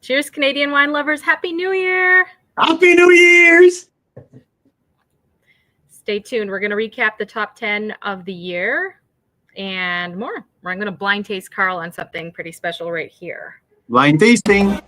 Cheers, Canadian wine lovers. Happy New Year. Happy New Year's. Stay tuned. We're going to recap the top 10 of the year and more. I'm going to blind taste Carl on something pretty special right here. Blind tasting.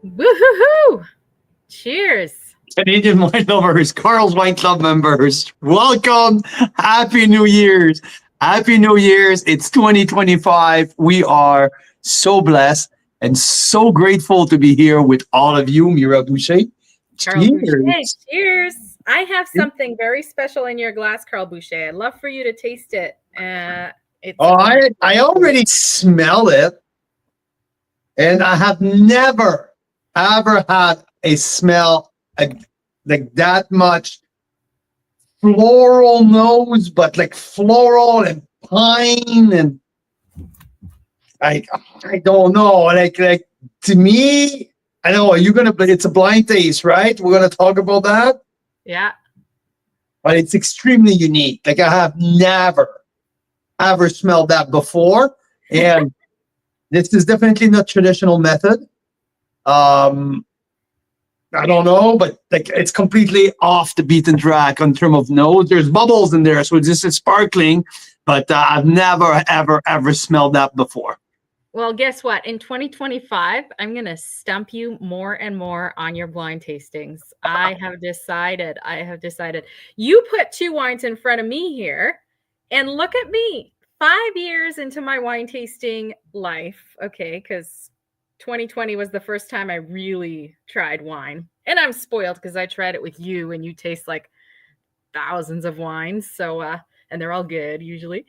Woohoo! Cheers. Canadian wine lovers, Carl's Wine Club members, welcome. Happy New Year's. Happy New Year's. It's 2025. We are so blessed and so grateful to be here with all of you, Mira Boucher. Carl Boucher, cheers. I have something very special in your glass, Carl Boucher. I'd love for you to taste it. I already smell it. And I have never, ever had a smell like that much floral nose, but like floral and pine, and I don't know. Like to me, I know it's a blind taste, right? We're gonna talk about that. Yeah. But it's extremely unique. Like I have never ever smelled that before, and this is definitely not traditional method. I don't know, but like it's completely off the beaten track in terms of nose. There's bubbles in there, so this is sparkling, but I've never, ever smelled that before. Well, guess what? In 2025, I'm going to stump you more and more on your blind tastings. I have decided. You put two wines in front of me here, and look at me. 5 years into my wine tasting life, okay, because 2020 was the first time I really tried wine. And I'm spoiled because I tried it with you, and you taste like thousands of wines. So, and they're all good usually.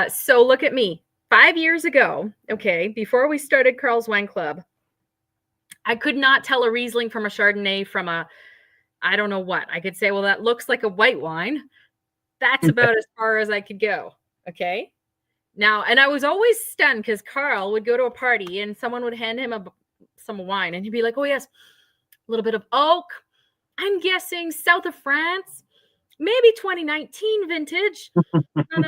So look at me. 5 years ago, okay, before we started Carl's Wine Club, I could not tell a Riesling from a Chardonnay from I don't know what. I could say, well, that looks like a white wine. That's about as far as I could go. Okay. Now, and I was always stunned because Carl would go to a party and someone would hand him some wine and he'd be like, oh, yes, a little bit of oak. I'm guessing south of France, maybe 2019 vintage. And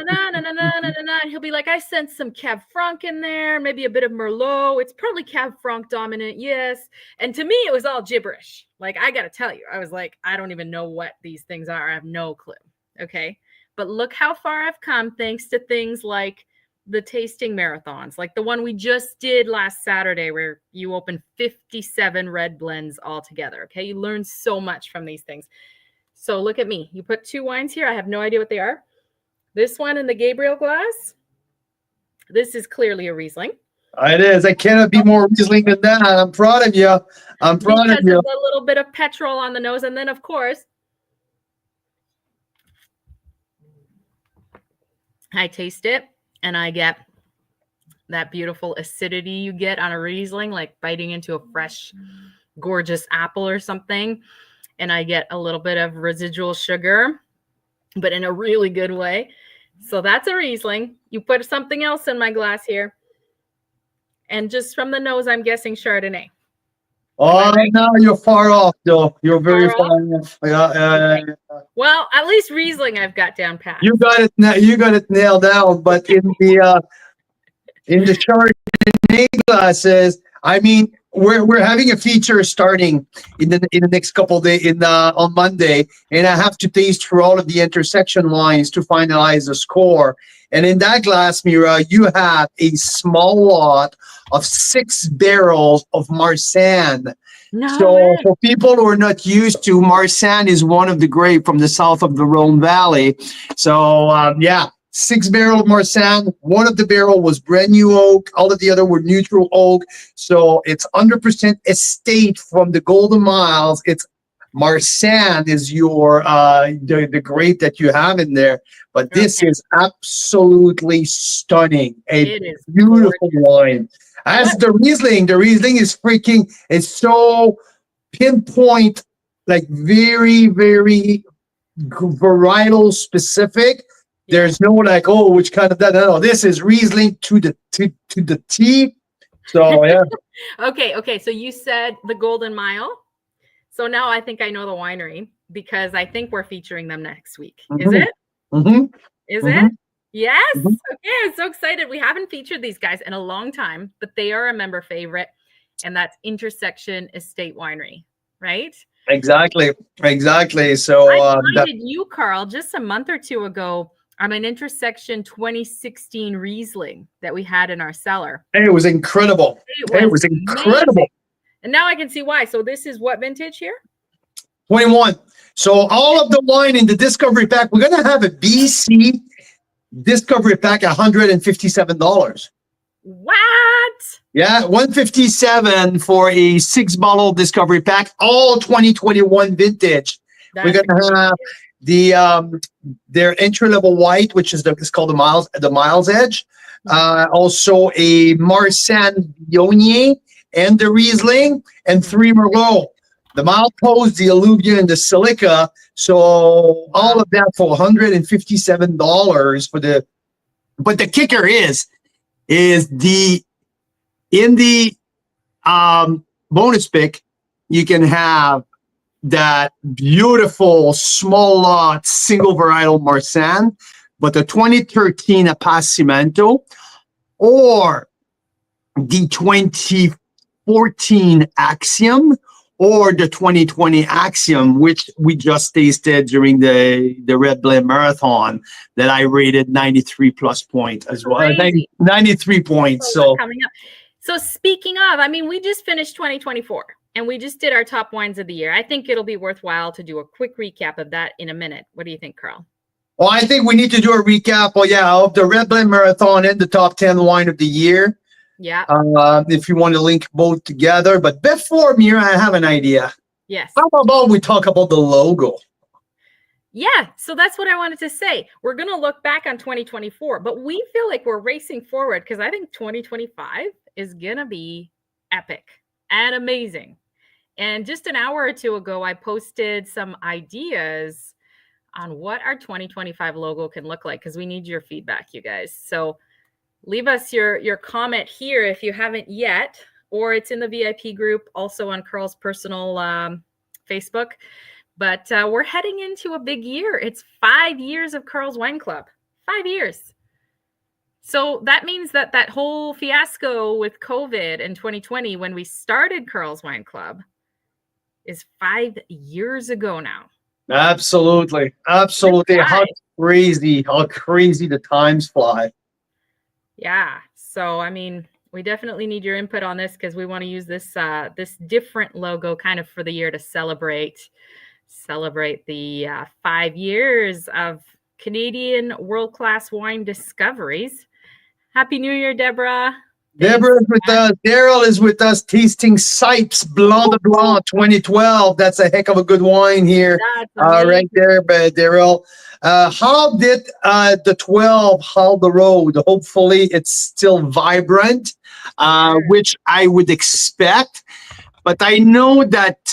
he'll be like, I sense some Cab Franc in there, maybe a bit of Merlot. It's probably Cab Franc dominant, yes. And to me, it was all gibberish. Like, I got to tell you, I was like, I don't even know what these things are. I have no clue. Okay. But look how far I've come thanks to things like the tasting marathons, like the one we just did last Saturday where you opened 57 red blends all together. Okay. You learn so much from these things. So look at me. You put two wines here. I have no idea what they are. This one in the Gabriel glass. This is clearly a Riesling. It is. I cannot be more Riesling than that. I'm proud of you. I'm proud of you. Because a little bit of petrol on the nose. And then, of course, I taste it and I get that beautiful acidity you get on a Riesling, like biting into a fresh, gorgeous apple or something. And I get a little bit of residual sugar, but in a really good way. So that's a Riesling. You put something else in my glass here. And just from the nose, I'm guessing Chardonnay. Oh, right now you're far off, though. You're very far off. Yeah. Well, at least Riesling I've got down pat. You got it. You got it nailed down. But in the Chardonnay glasses, I mean, we're having a feature starting in the next couple of days on Monday, and I have to taste for all of the intersection wines to finalize the score. And in that glass, Mira, you have a small lot of 6 barrels of Marsanne. So for people who are not used to, Marsanne is one of the grapes from the south of the Rhone Valley. So 6 barrel of Marsanne. One of the barrel was brand new oak. All of the other were neutral oak. So it's 100% estate from the Golden Miles. It's Marsanne is your the grape that you have in there, but this Okay. is absolutely stunning. A It is beautiful gorgeous. wine. As What? the Riesling is freaking. It's so pinpoint, like very very varietal specific. Yeah. There's no like, oh, which kind of that. No, this is Riesling to the T. So yeah. Okay. Okay. So you said the Golden Mile. So now I think I know the winery because I think we're featuring them next week. Is Hmm. it? Hmm. Is Hmm. it? Yes. Hmm. Okay. I'm so excited. We haven't featured these guys in a long time, but they are a member favorite, and that's Intersection Estate Winery, right? Exactly. Exactly. I So that blinded you, Carl, just a month or two ago on an Intersection 2016 Riesling that we had in our cellar. it was incredible. It It was was amazing. incredible. And now I can see why. So this is what vintage here? 21. So all of the wine in the discovery pack, we're gonna have a BC discovery pack, $157. What? Yeah, 157 for a 6 bottle discovery pack, all 2021 vintage. We're That's a gonna great have deal. the their entry level white, which is it's called the Miles Edge. Also a Marsanne Viognier and the Riesling, and 3 Merlot. The Milepost, the Alluvia, and the Silica. So all Wow. of that for $157 for the. But the kicker is the in the bonus pick, you can have that beautiful small lot single varietal Marsanne, but the 2013 Appassimento or the 2014 Axiom or the 2020 Axiom, which we just tasted during the Red Blend Marathon that I rated 93 plus point as well. Crazy. 93 points. So what's So coming up? So speaking of, I mean, we just finished 2024 and we just did our top wines of the year. I think it'll be worthwhile to do a quick recap of that in a minute. What do you think, Carl? well, I think we need to do a recap. Well, yeah, of the Red Blend Marathon and the top 10 wine of the year. Yeah. If you want to link both together. But before, Mira, I have an idea. Yes. How about we talk about the logo? Yeah. So that's what I wanted to say. We're going to look back on 2024, but we feel like we're racing forward because I think 2025 is going to be epic and amazing. And just an hour or two ago, I posted some ideas on what our 2025 logo can look like because we need your feedback, you guys. So leave us your comment here if you haven't yet, or it's in the VIP group, also on Carl's personal Facebook. But we're heading into a big year. It's 5 years of Carl's Wine Club. 5 years. So that means that that whole fiasco with COVID in 2020, when we started Carl's Wine Club, is 5 years ago now. Absolutely. Absolutely. How crazy the times fly. Yeah. So, I mean, we definitely need your input on this because we want to use this this different logo kind of for the year to celebrate the 5 years of Canadian world-class wine discoveries. Happy New Year, Deborah. Deborah is with us. Daryl is with us, tasting Sipes Blanc de Blanc 2012. That's a heck of a good wine here. Right there, but Daryl. How did the 12 hold the road? Hopefully, it's still vibrant, which I would expect. But I know that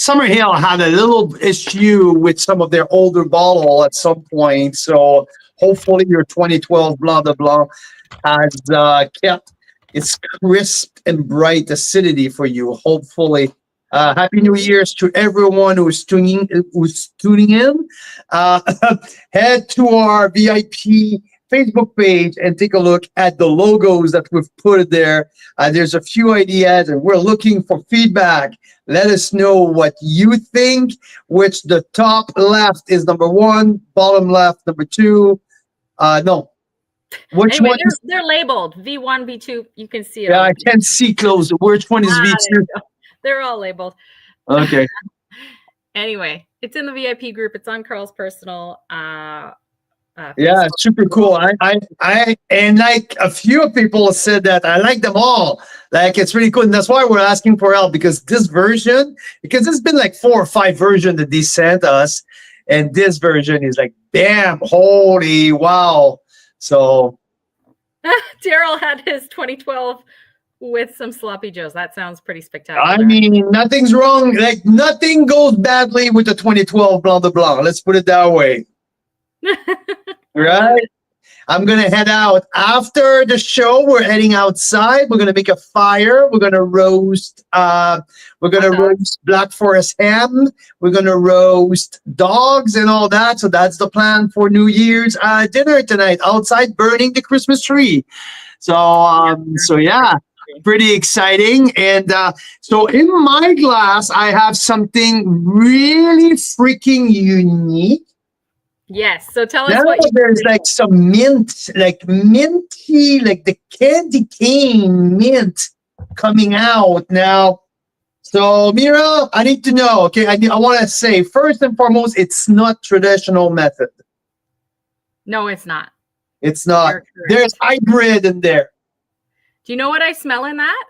Summerhill had a little issue with some of their older bottle at some point. So hopefully your 2012 Blanc de Blanc has kept its crisp and bright acidity for you. Hopefully. Happy New Year's to everyone who's tuning in. Head to our VIP Facebook page and take a look at the logos that we've put there. There's a few ideas, and we're looking for feedback. Let us know what you think, which the top left is number 1, bottom left number 2. No. Which anyway, one they're labeled V1, V2. You can see it. Yeah, I can't see close. Which one is V2? They're all labeled. Okay. Anyway, it's in the VIP group. It's on Carl's personal yeah, super cool. I and like a few people said that I like them all. Like it's really cool, and that's why we're asking for help because this version, because there's been like 4 or 5 versions that they sent us, and this version is like, damn, holy wow! So Daryl had his 2012 with some sloppy joes. That sounds pretty spectacular. I mean, nothing's wrong. Like nothing goes badly with the 2012 blah blah blah. Let's put it that way, right? I'm gonna head out after the show. We're heading outside. We're gonna make a fire. We're gonna roast. We're gonna roast Black Forest ham. We're gonna roast dogs and all that. So that's the plan for New Year's dinner tonight. Outside, burning the Christmas tree. So yeah, pretty exciting. And so in my glass, I have something really freaking unique. Yes. So tell us what there's like some mint, like minty, like the candy cane mint coming out now. So Mira, I need to know. Okay, I want to say first and foremost, it's not traditional method. No, it's not. It's not. There's hybrid in there. Do you know what I smell in that?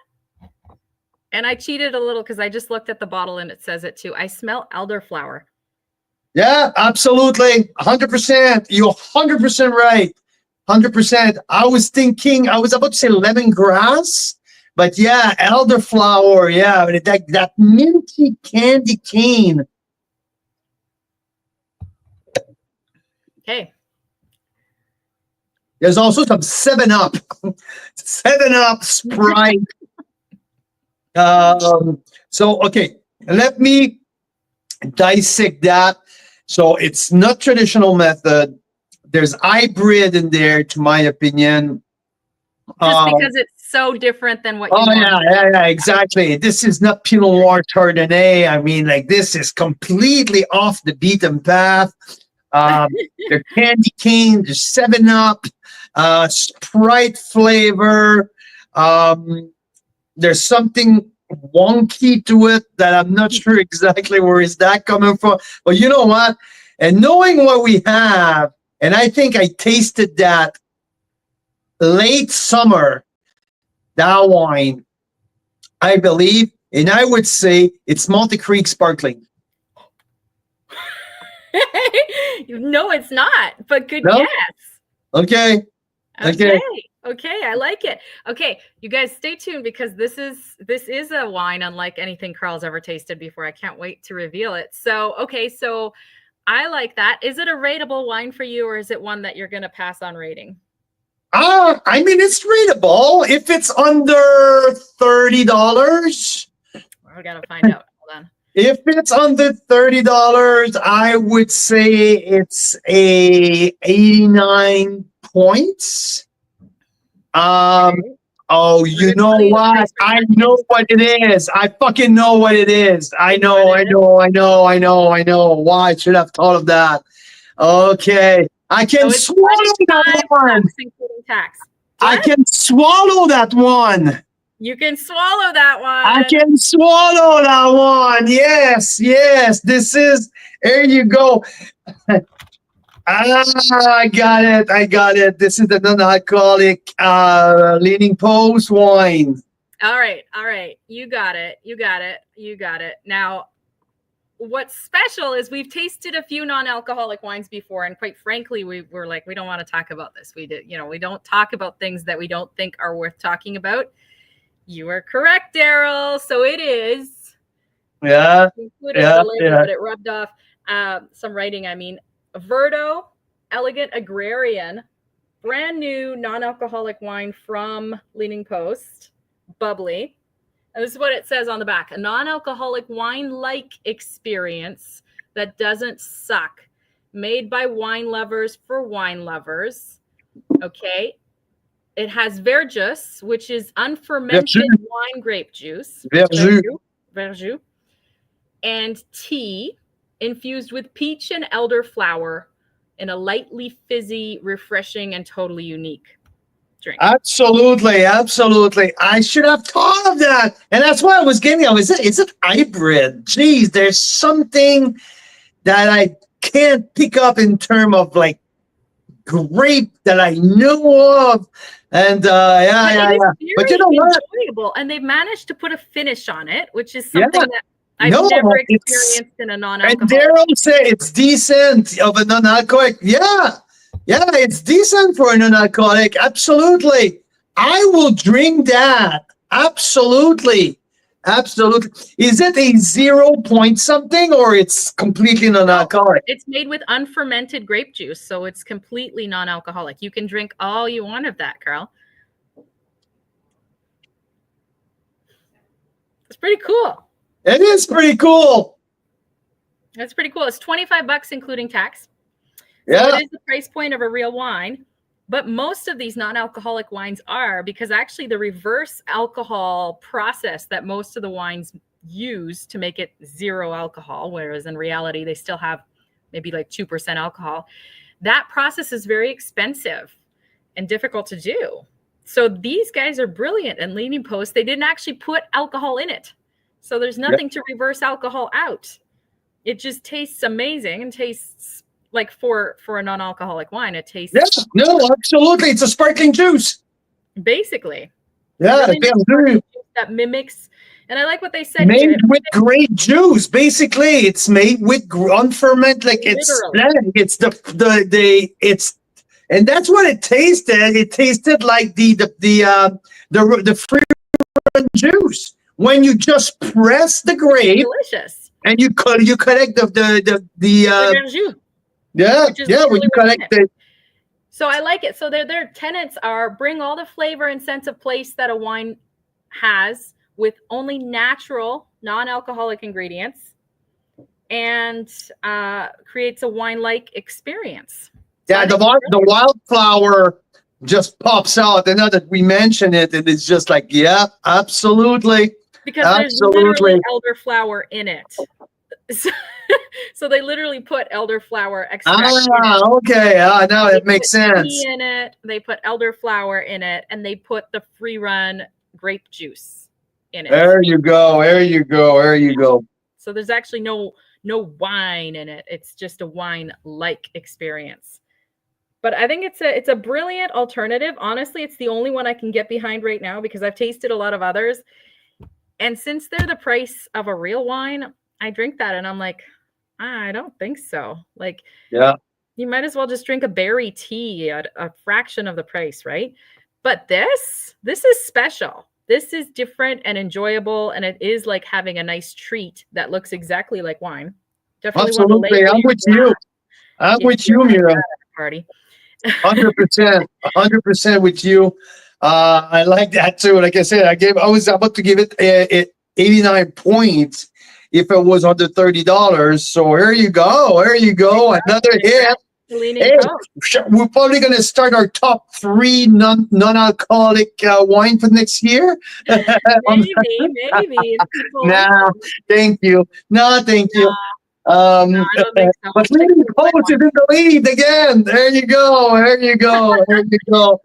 And I cheated a little because I just looked at the bottle and it says it too. I smell elderflower. Yeah, absolutely. 100%. You're 100% right. 100%. I was about to say lemongrass, but yeah, elderflower. Yeah, that minty candy cane. Okay. There's also some 7-Up. 7-Up Sprite. So, okay, let me dissect that. So it's not traditional method. There's hybrid in there, to my opinion. Just because it's so different than what you want. Yeah, exactly. This is not Pinot Noir Chardonnay. I mean, like, this is completely off the beaten path. The candy cane, the 7-Up, Sprite flavor. There's something wonky to it that I'm not sure exactly where is that coming from. But you know what? And knowing what we have, and I think I tasted that late summer, that wine, I believe, and I would say it's Monte Creek Sparkling. No, it's not, but good No? guess. Okay. Okay, I like it. Okay, you guys stay tuned because this is a wine unlike anything Carl's ever tasted before. I can't wait to reveal it. So, okay, so I like that. Is it a rateable wine for you, or is it one that you're going to pass on rating? I mean, it's rateable if it's under $30. I got to find out. Hold on. If it's under $30, I would say it's a 89 points. Oh, you know what? I know what it is. I fucking know what it is. I know. Why I should have thought of that. Okay. I can swallow that one. Including tax. I can swallow that one. You can swallow that one. I can swallow that one. Yes. This is, there you go. I got it. This is the non-alcoholic Leaning Post wine. All right. You got it. Now, what's special is we've tasted a few non-alcoholic wines before, and quite frankly, we were like, we don't want to talk about this. We don't talk about things that we don't think are worth talking about. You are correct, Daryl. So it is. Yeah. But it rubbed off some writing. I mean, Verdo, Elegant Agrarian, brand new non-alcoholic wine from Leaning Post, bubbly. And this is what it says on the back: a non-alcoholic wine-like experience that doesn't suck, made by wine lovers for wine lovers. Okay. It has verjus, which is unfermented wine grape juice. Verjus. And tea infused with peach and elderflower in a lightly fizzy, refreshing, and totally unique drink. Absolutely. I should have thought of that. And that's why I was getting. Is it hybrid? Jeez, there's something that I can't pick up in terms of like grape that I know of And But it is but you very know what? enjoyable, and they've managed to put a finish on it, which is Yeah, something that I've no, never it's experienced in a and non-alcoholic. Daryl say it's decent of a non-alcoholic. Yeah, yeah, it's decent for a non-alcoholic. Absolutely, I will drink that. Absolutely, absolutely. Is it a 0 point something or it's completely No, non-alcoholic? it's made with unfermented grape juice, so it's completely non-alcoholic. You can drink all you want of that, Carl. It's pretty cool. It is pretty cool. That's pretty cool. It's 25 bucks including tax. So Yeah, it is the price point of a real wine. But most of these non-alcoholic wines are, because actually the reverse alcohol process that most of the wines use to make it 0 alcohol, whereas in reality they still have maybe like 2% alcohol, that process is very expensive and difficult to do. So these guys are brilliant and Leaning Post. They didn't actually put alcohol in it. So there's yeah, nothing to reverse alcohol out. It just tastes amazing and tastes like for a non-alcoholic wine, it yeah. tastes No, absolutely. It's a sparkling juice. basically a Yeah, really nice sparkling juice that mimics. And I like what they said here. made with grape juice. Basically, it's made with unfermented. Like it's Literally, blended. It's it's and that's what it tasted. It tasted like the free run juice when you just press the grape delicious. and you collect The grand jus, yeah, which is yeah, when literally you what's in collect it. the So I like it. So their tenets are bring all the flavor and sense of place that a wine has with only natural, non-alcoholic ingredients, and creates a wine-like experience. So I yeah think the wildflower just pops out. And now that we mention it, and it's just like yeah, absolutely, because there's literally absolutely. elderflower in it. So, so they literally put elderflower extract in it. Ah, okay. Ah, now They it makes put sense. tea in it. They put elderflower in it, and they put the free run grape juice in it. There you go. There you go. There you go. So there's actually no wine in it. It's just a wine like experience. But I think it's a brilliant alternative. Honestly, it's the only one I can get behind right now because I've tasted a lot of others. And since they're the price of a real wine, I drink that and I'm like, I don't think so. Like, Yeah. you might as well just drink a berry tea at a fraction of the price, right? But this is special. This is different and enjoyable, and it is like having a nice treat that looks exactly like wine. Definitely want to Absolutely. label I'm your with glass you. I'm if with you're you, having Mira. that at a party. 100%. 100% with you. I like that too. Like I said, I was about to give it 89 points if it was under $30. So here you go. There you go. Another hit. Leaning Hey, Post. we're probably going to start our top three non-alcoholic wine for next year. Maybe if people like No, it. thank you. No, thank No, you. no, I don't think so. But Stick Leading to white Post is wine. in the lead again. There you go. There you go. There you go.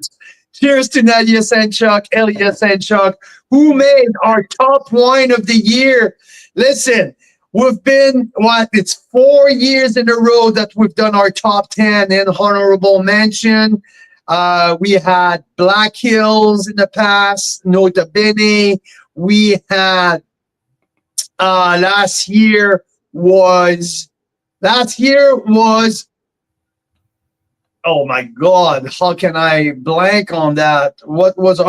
Cheers to Nadia Sanchuk, Elia Sanchuk, who made our top wine of the year. Listen, we've been, it's 4 years in a row that we've done our top 10 in honorable mention. We had Black Hills in the past, Nota Bene. We had last year was oh my god, how can I blank on that? What was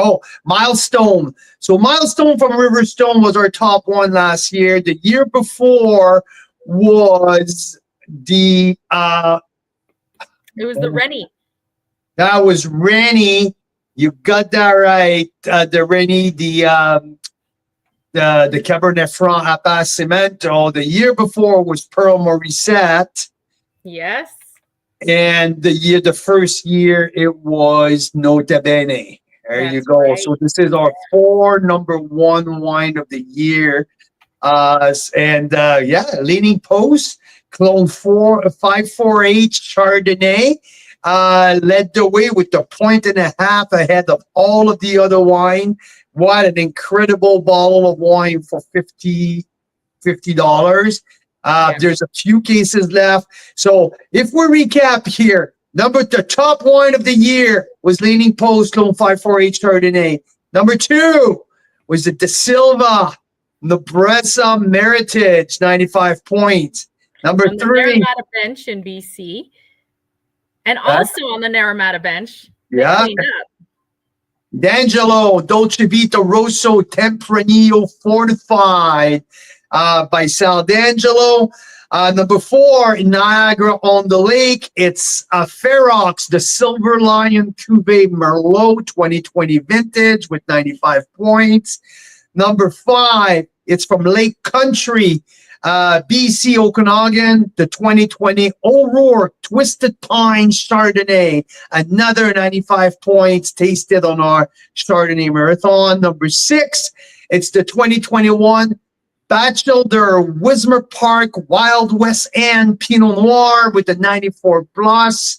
Milestone. So Milestone from Riverstone was our top one last year. The year before was the It was the Rennie. that was Rennie. You got that right. The Rennie, the Cabernet Franc Appassimento. The year before was Pearl Morissette. Yes. And the first year it was Nota Bene. There you That's go. right. So this is our number 1 wine of the year. Leaning Post, Clone 548 Chardonnay, led the way with the 1.5 ahead of all of the other wine. What an incredible bottle of wine for $50. There's a few cases left. So if we recap here, the top wine of the year was Leaning Post Lone 548 Chardonnay. Number 2 was the De Silva Nebresa Meritage, 95 points. Number On the 3. Naramata bench in BC. And also on the Naramata bench, they Yeah. cleaned up. D'Angelo Dolce Vita Rosso Tempranillo Fortified by Sal D'Angelo. Number 4, in Niagara-on-the-Lake, it's Ferox, the Silver Lion Cuvée Merlot 2020 vintage with 95 points. Number 5, it's from Lake Country, BC Okanagan, the 2020 O'Rourke Twisted Pine Chardonnay, another 95 points tasted on our Chardonnay Marathon. Number 6, it's the 2021 Bachelor Wismer Park Wild West End Pinot Noir with the 94 plus.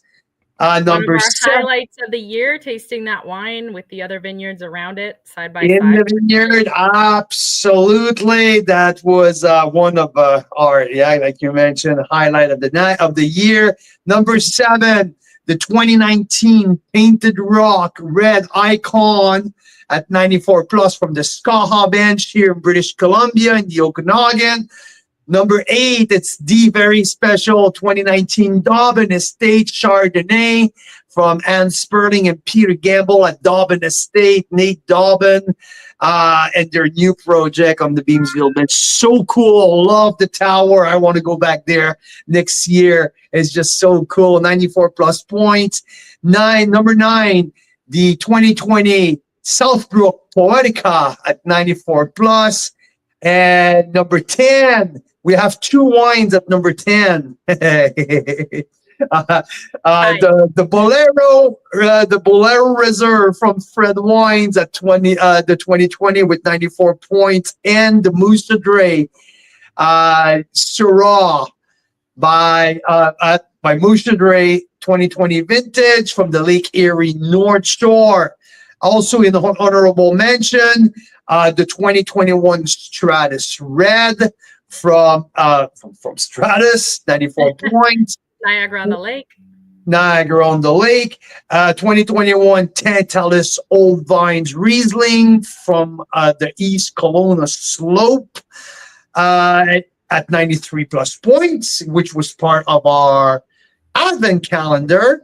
One of Number our 7, highlights of the year, tasting that wine with the other vineyards around it, side by in side. the vineyard, absolutely. That was one of our, like you mentioned, highlight of the night of the year. Number 7, the 2019 Painted Rock Red Icon at 94 plus from the Skaha bench here in British Columbia in the Okanagan. Number 8, it's the very special 2019 Dobbin Estate Chardonnay from Anne Sperling and Peter Gamble at Dobbin Estate, Nate Dobbin, and their new project on the Beamsville bench. So cool. Love the tower. I want to go back there next year. It's just so cool. 94 plus points. Number 9, the 2020 Southbrook Poetica at 94 plus. And number 10, we have 2 wines at number 10. The Bolero Reserve from Fred Wines at the 2020 with 94 points, and the Mousse Dre Syrah by Mousse Dre 2020 vintage from the Lake Erie North Shore. Also in the honorable mention, the 2021 Stratus Red from Stratus, 94 points. Niagara on the Lake. Niagara on the Lake. 2021 Tantalus Old Vines Riesling from the East Kelowna Slope at 93 plus points, which was part of our Advent calendar.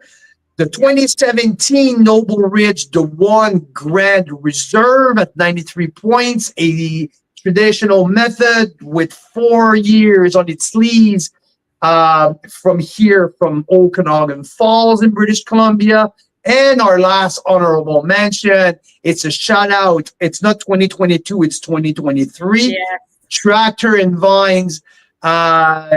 The 2017 Noble Ridge DeWan Grand Reserve at 93 points, a traditional method with 4 years on its sleeves from Okanagan Falls in British Columbia. And our last honorable mention, it's a shout out. It's not 2022, it's 2023. Yes. Tractor and Vines,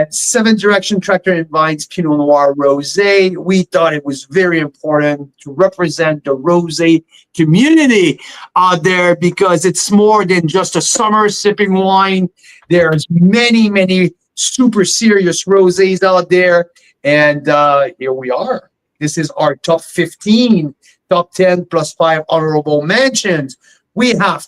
7 Direction Tractor and Vines Pinot Noir Rosé. We thought it was very important to represent the rosé community out there because it's more than just a summer sipping wine. There's many, many super serious rosés out there. And here we are. This is our top 15, top 10 plus 5 honorable mentions. We have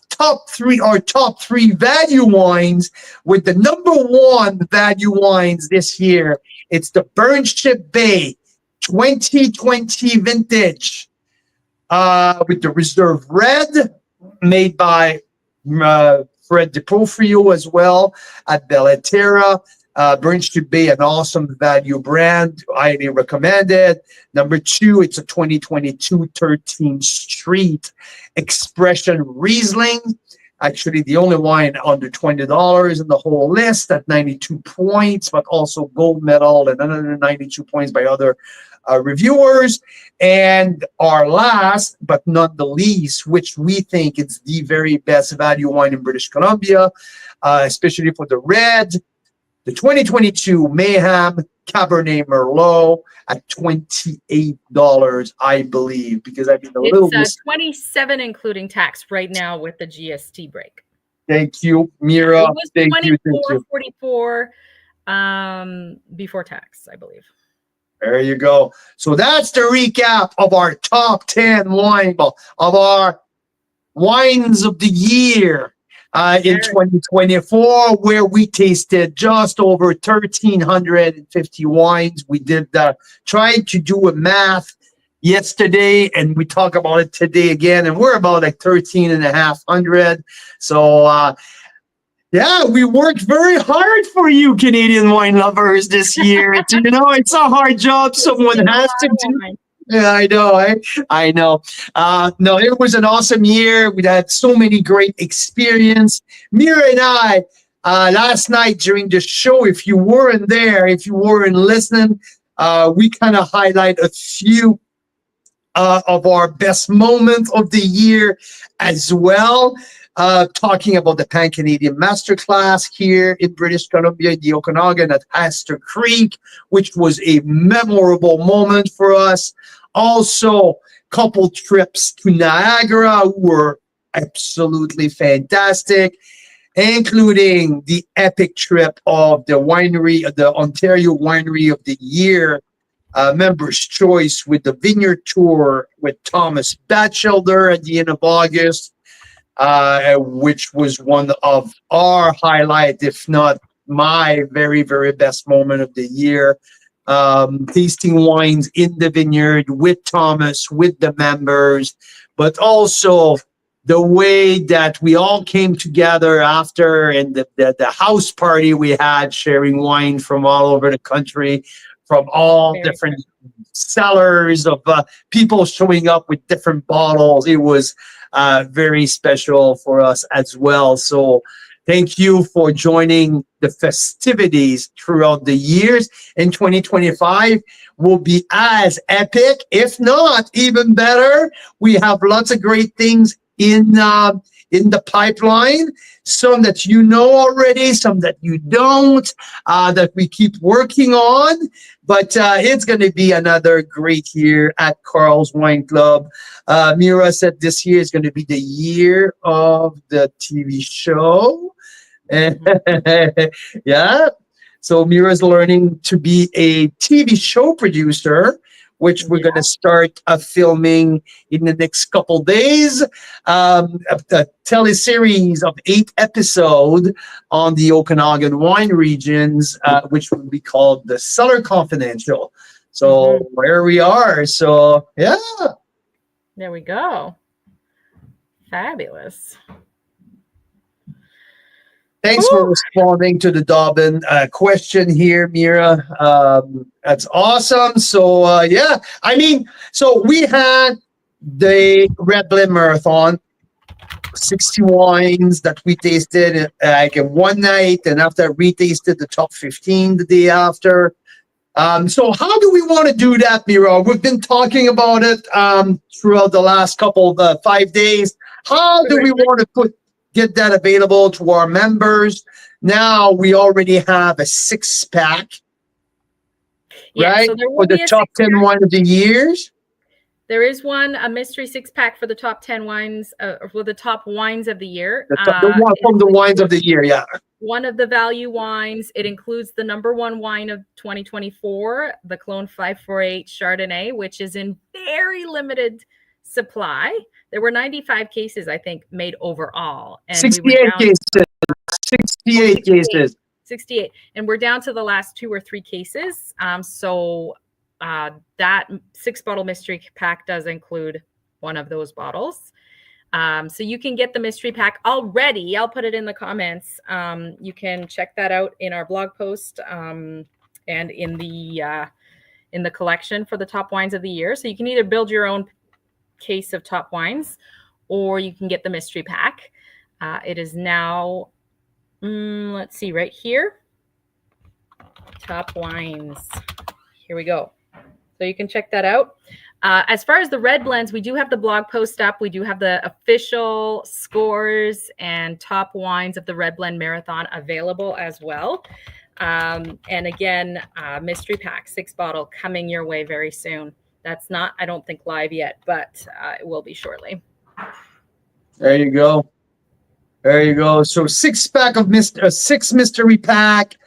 our top 3 value wines with the number 1 value wines this year. It's the Burnship Bay 2020 vintage with the Reserve Red made by Fred DeProfrio as well at Bellaterra. Burnship Bay, an awesome value brand. Highly recommended. Number 2, it's a 2022 13th Street Expression Riesling. Actually, the only wine under $20 in the whole list at 92 points, but also gold medal and another 92 points by other reviewers. And our last, but not the least, which we think is the very best value wine in British Columbia, especially for the red, the 2022 Mayhem Cabernet Merlot at $28, I believe, because I've been a little bit. It's 27 including tax right now with the GST break. Thank you, Mira. It was Thank you. $24.44 before tax, I believe. There you go. So that's the recap of our top 10 of our wines of the year. In 2024, where we tasted just over 1,350 wines. We tried to do a math yesterday, and we talk about it today again, and we're about like 13,500. So yeah, we worked very hard for you Canadian wine lovers this year. It's a hard job someone Tasting a has lot to of do. wine. Yeah, I know. I know. No, it was an awesome year. We had so many great experience. Mira and I, last night during the show, if you weren't there, if you weren't listening, we kind of highlight a few of our best moments of the year as well. Talking about the Pan Canadian Masterclass here in British Columbia, the Okanagan at Astor Creek, which was a memorable moment for us. Also, couple trips to Niagara were absolutely fantastic, including the epic trip of the Ontario Winery of the Year members' choice with the Vineyard Tour with Thomas Batchelder at the end of August, which was one of our highlight, if not my very, very best moment of the year. Tasting wines in the vineyard with Thomas, with the members, but also the way that we all came together after and the house party we had, sharing wine from all over the country, from all Very different special. sellers of people showing up with different bottles. It was very special for us as well. So thank you for joining the festivities throughout the years. In 2025 will be as epic, if not even better. We have lots of great things in the pipeline, some that you know already, some that you don't, that we keep working on. But it's going to be another great year at Carl's Wine Club. Mira said this year is going to be the year of the TV show. Yeah. So Mira's learning to be a TV show producer, which we're going to start filming in the next couple days. A teleseries of 8 episodes on the Okanagan wine regions, which will be called The Cellar Confidential. So where we are. So yeah. There we go. Fabulous. Thanks for responding to the Dobbin question here, Mira. That's awesome. So, yeah, I mean, so we had the Red Blend Marathon, 60 wines that we tasted like in one night, and after we tasted the top 15 the day after. So how do we want to do that, Mira? We've been talking about it throughout the last couple of 5 days. How do we want to get that available to our members? Now we already have a 6-pack, right? So there will for the be a top 10 wine of the years. There is a mystery 6-pack for the top 10 wines, for the top wines of the year. The one from the wines of the year, yeah. One of the value wines. It includes the #1 wine of 2024, the Clone 548 Chardonnay, which is in very limited supply. There were 95 cases, I think, made overall. And 68 cases. 68 cases. 68. And we're down to the last 2 or 3 cases. So that 6-bottle mystery pack does include one of those bottles. So you can get the mystery pack already. I'll put it in the comments. You can check that out in our blog post and in the collection for the top wines of the year. So you can either build your own case of top wines, or you can get the mystery pack. It is now, let's see, right here, top wines. Here we go. So you can check that out. As far as the red blends, we do have the blog post up. We do have the official scores and top wines of the Red Blend Marathon available as well. And again, mystery pack, 6-bottle, coming your way very soon. That's not, I don't think, live yet, but it will be shortly. There you go. There you go. So 6-pack of 6 mystery pack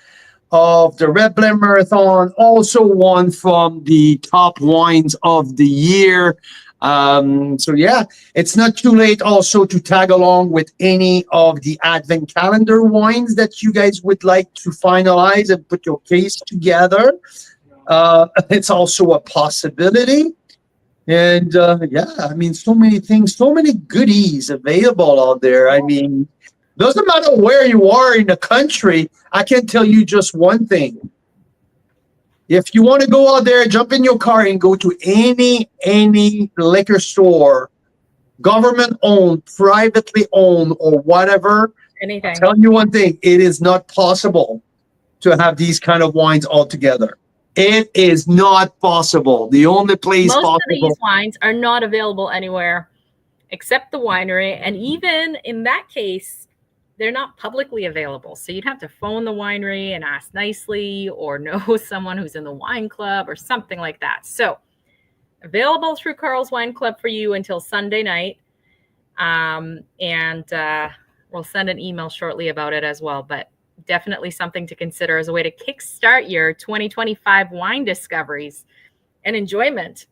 of the Red Blend Marathon, also one from the top wines of the year. So yeah, it's not too late also to tag along with any of the Advent calendar wines that you guys would like to finalize and put your case together. It's also a possibility. And yeah, I mean, so many things, so many goodies available out there. I mean, doesn't matter where you are in the country. I can tell you just one thing. If you want to go out there, jump in your car and go to any liquor store, government owned, privately owned, or whatever. I'll Anything. tell you one thing: it is not possible to have these kind of wines all together. It is not possible. The only place Most of these possible. wines are not available anywhere except the winery. And even in that case, they're not publicly available. So you'd have to phone the winery and ask nicely or know someone who's in the wine club or something like that. So available through Carl's Wine Club for you until Sunday night. And we'll send an email shortly about it as well. But definitely something to consider as a way to kickstart your 2025 wine discoveries and enjoyment.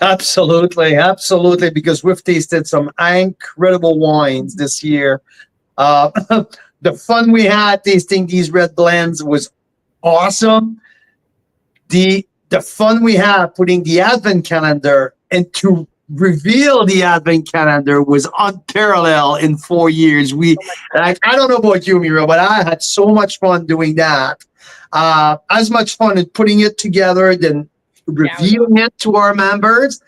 Absolutely, absolutely, because we've tasted some incredible wines this year. Uh, the fun we had tasting these red blends was awesome. The fun we had putting the advent calendar and to reveal the advent calendar was unparalleled in 4 years. I don't know about you, Mira, but I had so much fun doing that. As much fun in putting it together than revealing it to our members.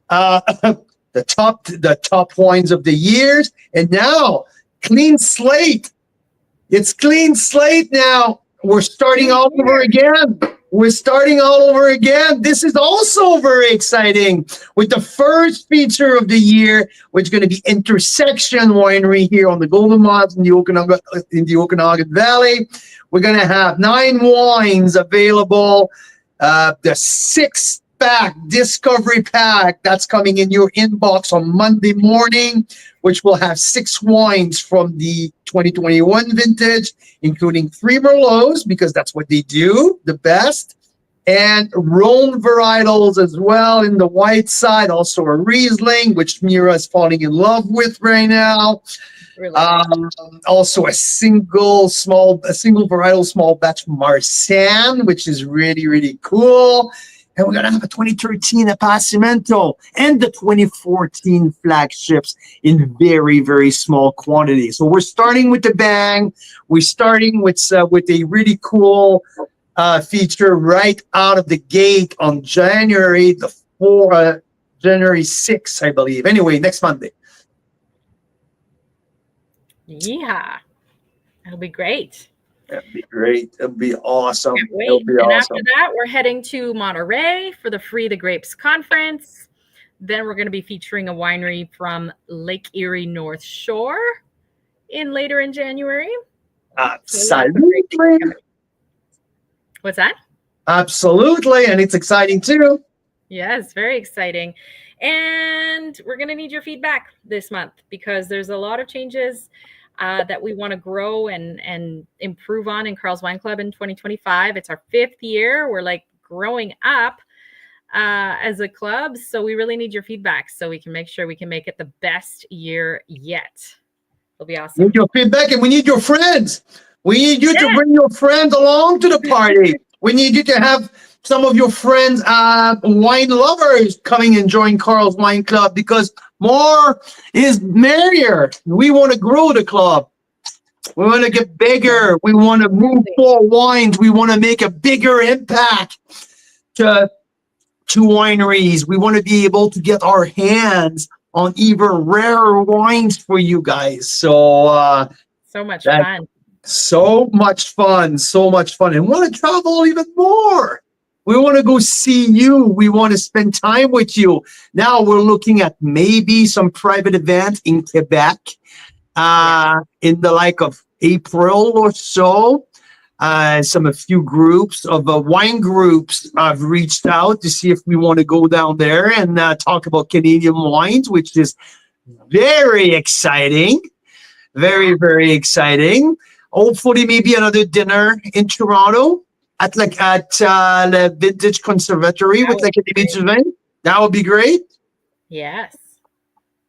Uh, the top wines of the years, and now clean slate. It's clean slate now. We're starting all over again. We're starting all over again. This is also very exciting with the first feature of the year, which is going to be Intersection Winery here on the Golden Moss in the Okanagan Valley. We're going to have 9 wines available. The 6-pack Discovery Pack that's coming in your inbox on Monday morning, which will have 6 wines from the 2021 vintage, including 3 Merlots, because that's what they do the best, and Rhone varietals as well in the white side, also a Riesling, which Mira is falling in love with right now. Really nice. Also a single varietal small batch Marsanne, which is really, really cool. And we're going to have a 2013 Appassimento and the 2014 flagships in very, very small quantities. So we're starting with the bang. We're starting with a really cool feature right out of the gate on January 6th, I believe. Anyway, next Monday. Yeah, it'll be great. That'd be great. It'll be awesome. Can't wait. It'll be And awesome. after that, we're heading to Monterey for the Free the Grapes conference. Then we're going to be featuring a winery from Lake Erie North Shore later in January. Absolutely. What's that? Absolutely. And it's exciting too. Yes, very exciting. And we're going to need your feedback this month because there's a lot of changes that we want to grow and improve on in Carl's Wine Club in 2025. It's our 5th year. We're like growing up as a club. So we really need your feedback so we can make sure we can make it the best year yet. It'll be awesome. We need your feedback and we need your friends. We need you to bring your friends along to the party. We need you to have some of your friends, wine lovers, coming and join Carl's Wine Club because more is merrier. We want to grow the club. We want to get bigger. We want to move more wines. We want to make a bigger impact to wineries. We want to be able to get our hands on even rarer wines for you guys. So much fun. So much fun. So much fun. And want to travel even more. We want to go see you. We want to spend time with you. Now we're looking at maybe some private event in Quebec in the like of April or so. A few groups of wine groups have reached out to see if we want to go down there and talk about Canadian wines, which is very exciting. Very, very exciting. Hopefully, maybe another dinner in Toronto at the Vintage Conservatory with like a image event. That would be great. Yes,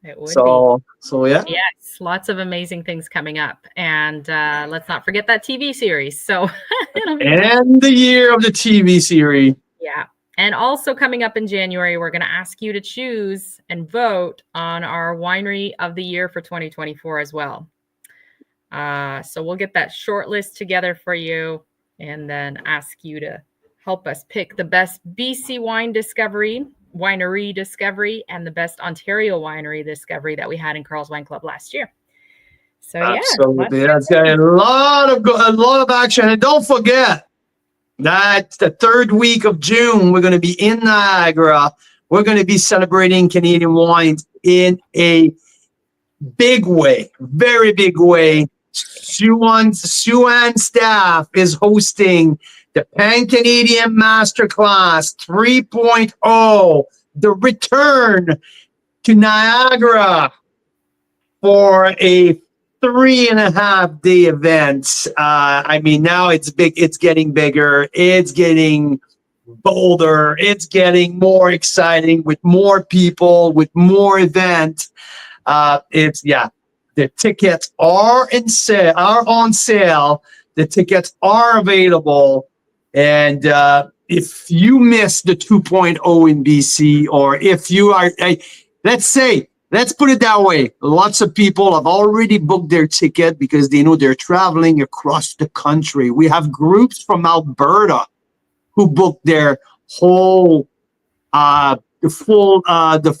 it would be. So yeah. Yes, lots of amazing things coming up. And let's not forget that TV series. So and the year of the TV series. Yeah. And also coming up in January, we're going to ask you to choose and vote on our winery of the year for 2024 as well. So we'll get that short list together for you and then ask you to help us pick the best BC winery discovery, and the best Ontario winery discovery that we had in Carl's Wine Club last year. So yeah, absolutely. That's got a lot of action. And don't forget that the third week of June, we're going to be in Niagara. We're going to be celebrating Canadian wines in a big way, very big way. Sue-Ann staff is hosting the Pan-Canadian Masterclass 3.0, the return to Niagara for a 3.5-day event. I mean, now it's big. It's getting bigger. It's getting bolder. It's getting more exciting with more people, with more events. The tickets are on sale. The tickets are available. And if you miss the 2.0 in BC, or if you are, let's put it that way. Lots of people have already booked their ticket because they know they're traveling across the country. We have groups from Alberta who booked their whole the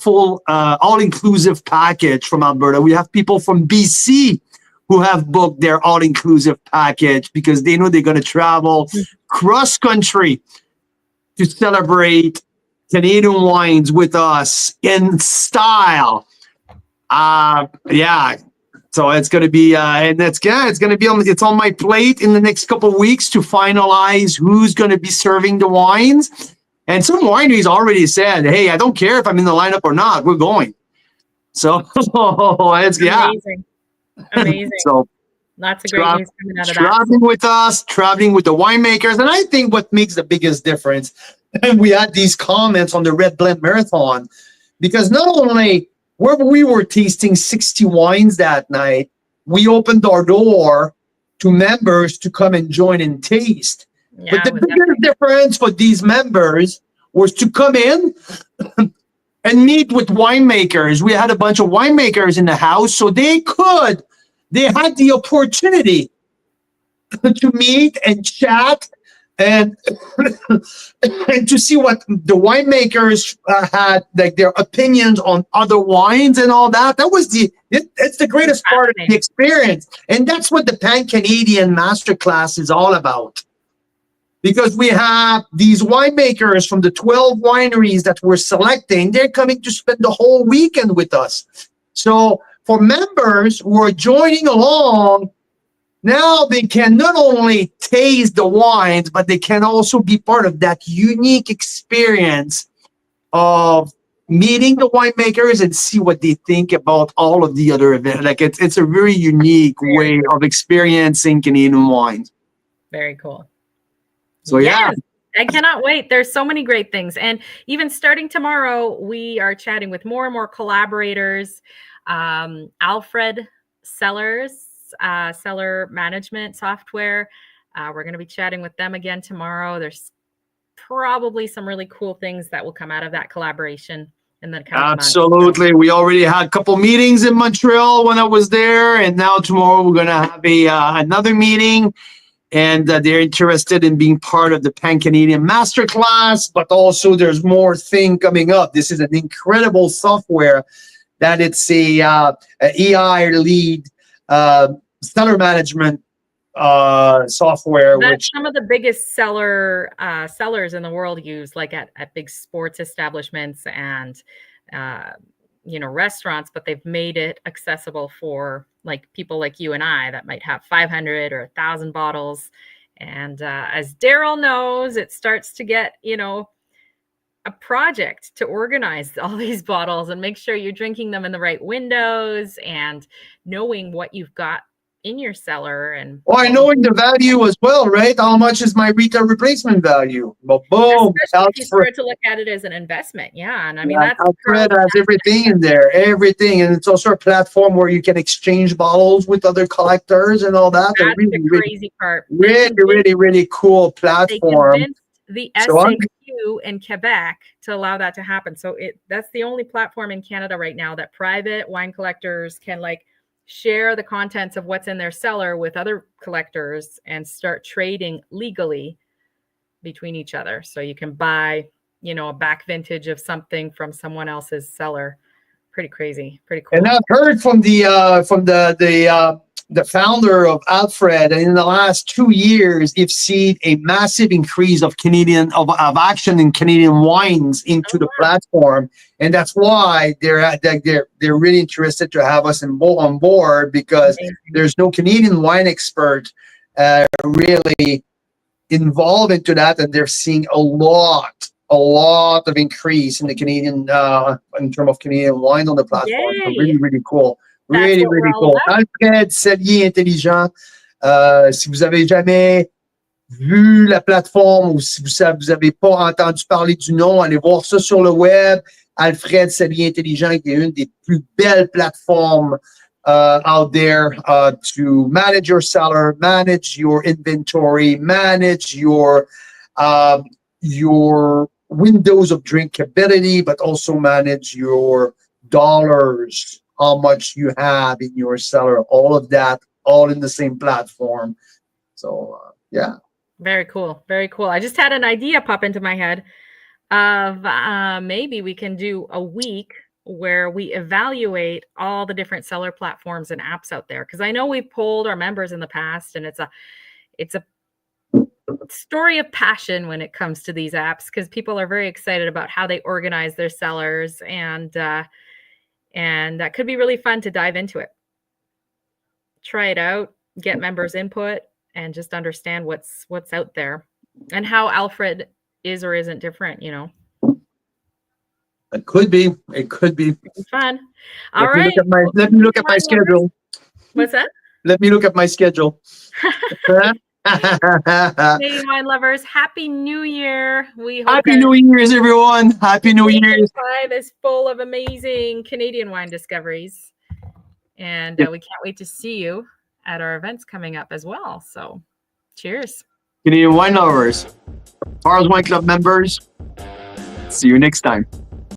full all-inclusive package from Alberta. We have people from BC who have booked their all-inclusive package because they know they're going to travel cross-country to celebrate Canadian wines with us in style. So it's going to be, it's on my plate in the next couple of weeks to finalize who's going to be serving the wines. And some wineries already said, hey, I don't care if I'm in the lineup or not, we're going. So it's, Amazing. So lots of great news coming out of that. Traveling with us, traveling with the winemakers. And I think what makes the biggest difference, and we had these comments on the Red Blend Marathon, because not only we were tasting 60 wines that night, we opened our door to members to come and join and taste. Yeah, but the biggest difference for these members was to come in and meet with winemakers. We had a bunch of winemakers in the house, so they had the opportunity to meet and chat and and to see what the winemakers had, like their opinions on other wines and all that. That was it's the greatest part of the experience. And that's what the Pan-Canadian Masterclass is all about. Because we have these winemakers from the 12 wineries that we're selecting, they're coming to spend the whole weekend with us. So for members who are joining along, now they can not only taste the wines, but they can also be part of that unique experience of meeting the winemakers and see what they think about all of the other events. Like it's a very unique way of experiencing Canadian wines. Very cool. So yeah. I cannot wait. There's so many great things. And even starting tomorrow, we are chatting with more and more collaborators. Alfred Sellers, seller management software. We're going to be chatting with them again tomorrow. There's probably some really cool things that will come out of that collaboration in the coming months. Absolutely. We already had a couple meetings in Montreal when I was there. And now tomorrow we're going to have another meeting. And they're interested in being part of the Pan-Canadian Masterclass, but also there's more thing coming up. This is an incredible software that it's a EI lead seller management software. That which some of the biggest sellers in the world use, like at big sports establishments and restaurants, but they've made it accessible for like people like you and I that might have 500 or 1,000 bottles. And as Daryl knows, it starts to get, a project to organize all these bottles and make sure you're drinking them in the right windows and knowing what you've got in your cellar. And knowing the value as well, right? How much is my retail replacement value? Well, boom. Especially if you start to look at it as an investment. Yeah. And I mean, Alfred has everything in there, everything. And it's also a platform where you can exchange bottles with other collectors and all that. That's the crazy part. Really cool platform. They convinced the So I'm SAQ in Quebec to allow that to happen. So that's the only platform in Canada right now that private wine collectors can like share the contents of what's in their cellar with other collectors and start trading legally between each other. So you can buy, a back vintage of something from someone else's cellar. Pretty crazy, pretty cool. And I've heard from the founder of Alfred, and in the last 2 years, you've seen a massive increase of action in Canadian wines into the platform, and that's why they're really interested to have us on board, because there's no Canadian wine expert really involved into that, and they're seeing a lot of increase in the Canadian in terms of Canadian wine on the platform. So really, really cool. Really, really cool. Alfred Cellier Intelligent. Si vous avez jamais vu la plateforme, ou si vous avez pas entendu parler du nom, allez voir ça sur le web. Alfred Cellier Intelligent, qui est une des plus belles plateformes out there to manage your cellar, manage your inventory, manage your windows of drinkability, but also manage your dollars, how much you have in your cellar, all of that, all in the same platform. So, yeah. Very cool. Very cool. I just had an idea pop into my head of maybe we can do a week where we evaluate all the different seller platforms and apps out there. Because I know we've polled our members in the past, and it's a story of passion when it comes to these apps, because people are very excited about how they organize their cellars, and that could be really fun to dive into it. Try it out, get members' input, and just understand what's out there and how Alfred is or isn't different, It could be. It could be. Fun. All right. Let me look at my schedule. What's that? Let me look at my schedule. Canadian wine lovers, Happy New Year. We hope Happy New Year's, everyone. Happy New Year's. 2025 is full of amazing Canadian wine discoveries. And we can't wait to see you at our events coming up as well. So cheers. Canadian wine lovers, Charles Wine Club members, see you next time.